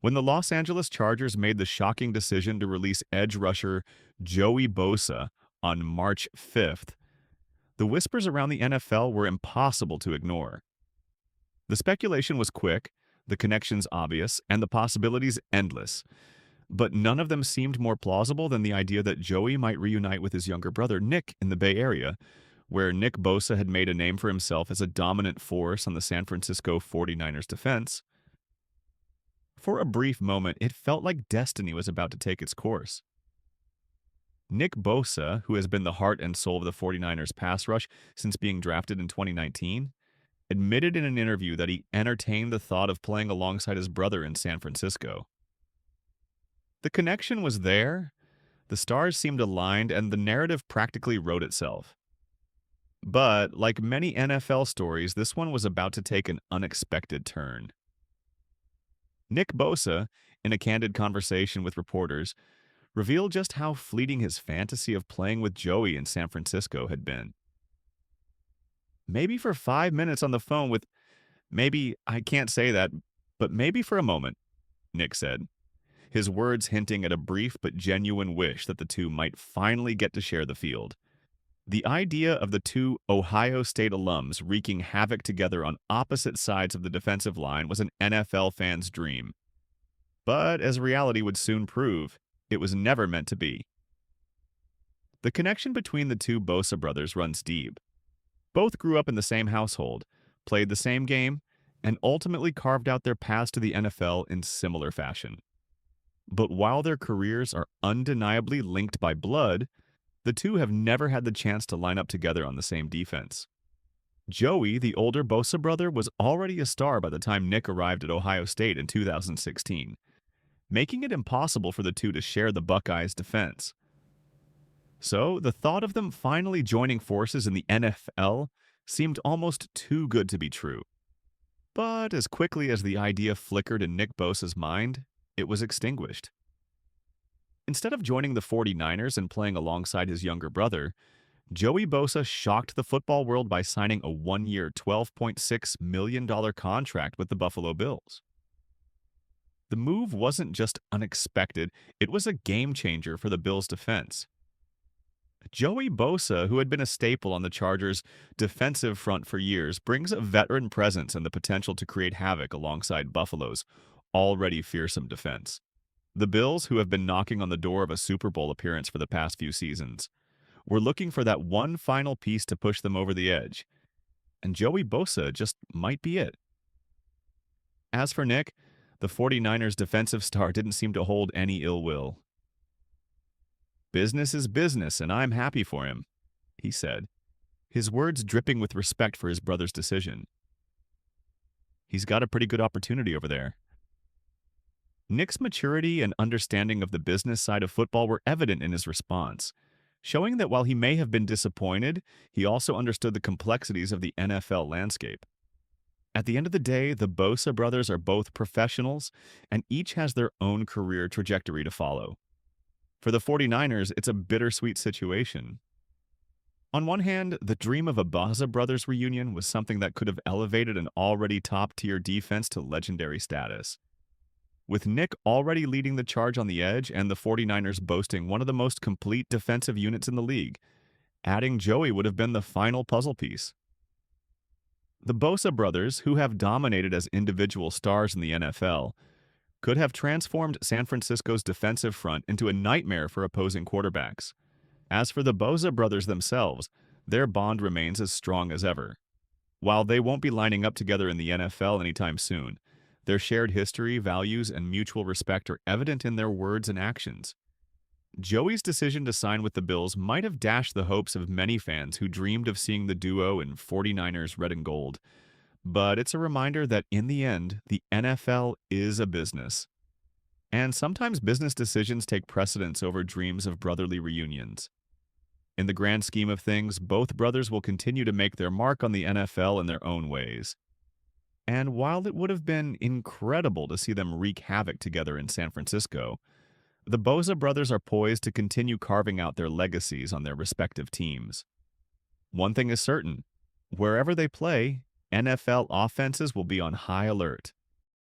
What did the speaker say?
When the Los Angeles Chargers made the shocking decision to release edge rusher Joey Bosa on March 5th, the whispers around the NFL were impossible to ignore. The speculation was quick, the connections obvious, and the possibilities endless, but none of them seemed more plausible than the idea that Joey might reunite with his younger brother Nick in the Bay Area, where Nick Bosa had made a name for himself as a dominant force on the San Francisco 49ers defense. For a brief moment, it felt like destiny was about to take its course. Nick Bosa, who has been the heart and soul of the 49ers pass rush since being drafted in 2019, admitted in an interview that he entertained the thought of playing alongside his brother in San Francisco. The connection was there, the stars seemed aligned, and the narrative practically wrote itself. But, like many NFL stories, this one was about to take an unexpected turn. Nick Bosa, in a candid conversation with reporters, revealed just how fleeting his fantasy of playing with Joey in San Francisco had been. Maybe for 5 minutes on the phone with, maybe, I can't say that, but maybe for a moment, Nick said, his words hinting at a brief but genuine wish that the two might finally get to share the field. The idea of the two Ohio State alums wreaking havoc together on opposite sides of the defensive line was an NFL fan's dream. But as reality would soon prove, it was never meant to be. The connection between the two Bosa brothers runs deep. Both grew up in the same household, played the same game, and ultimately carved out their paths to the NFL in similar fashion. But while their careers are undeniably linked by blood, the two have never had the chance to line up together on the same defense. Joey, the older Bosa brother, was already a star by the time Nick arrived at Ohio State in 2016, making it impossible for the two to share the Buckeyes' defense. So, the thought of them finally joining forces in the NFL seemed almost too good to be true. But as quickly as the idea flickered in Nick Bosa's mind, it was extinguished. Instead of joining the 49ers and playing alongside his younger brother, Joey Bosa shocked the football world by signing a one-year, $12.6 million contract with the Buffalo Bills. The move wasn't just unexpected, it was a game-changer for the Bills' defense. Joey Bosa, who had been a staple on the Chargers' defensive front for years, brings a veteran presence and the potential to create havoc alongside Buffalo's already fearsome defense. The Bills, who have been knocking on the door of a Super Bowl appearance for the past few seasons, were looking for that one final piece to push them over the edge, and Joey Bosa just might be it. As for Nick, the 49ers defensive star didn't seem to hold any ill will. "Business is business, and I'm happy for him," he said, his words dripping with respect for his brother's decision. "He's got a pretty good opportunity over there." Nick's maturity and understanding of the business side of football were evident in his response, showing that while he may have been disappointed, he also understood the complexities of the NFL landscape. At the end of the day, the Bosa brothers are both professionals, and each has their own career trajectory to follow. For the 49ers, it's a bittersweet situation. On one hand, the dream of a Bosa brothers reunion was something that could have elevated an already top-tier defense to legendary status. With Nick already leading the charge on the edge and the 49ers boasting one of the most complete defensive units in the league, adding Joey would have been the final puzzle piece. The Bosa brothers, who have dominated as individual stars in the NFL, could have transformed San Francisco's defensive front into a nightmare for opposing quarterbacks. As for the Bosa brothers themselves, their bond remains as strong as ever. While they won't be lining up together in the NFL anytime soon, their shared history, values, and mutual respect are evident in their words and actions. Joey's decision to sign with the Bills might have dashed the hopes of many fans who dreamed of seeing the duo in 49ers red and gold. But it's a reminder that in the end, the NFL is a business. And sometimes business decisions take precedence over dreams of brotherly reunions. In the grand scheme of things, both brothers will continue to make their mark on the NFL in their own ways. And while it would have been incredible to see them wreak havoc together in San Francisco, the Bosa brothers are poised to continue carving out their legacies on their respective teams. One thing is certain, wherever they play, NFL offenses will be on high alert.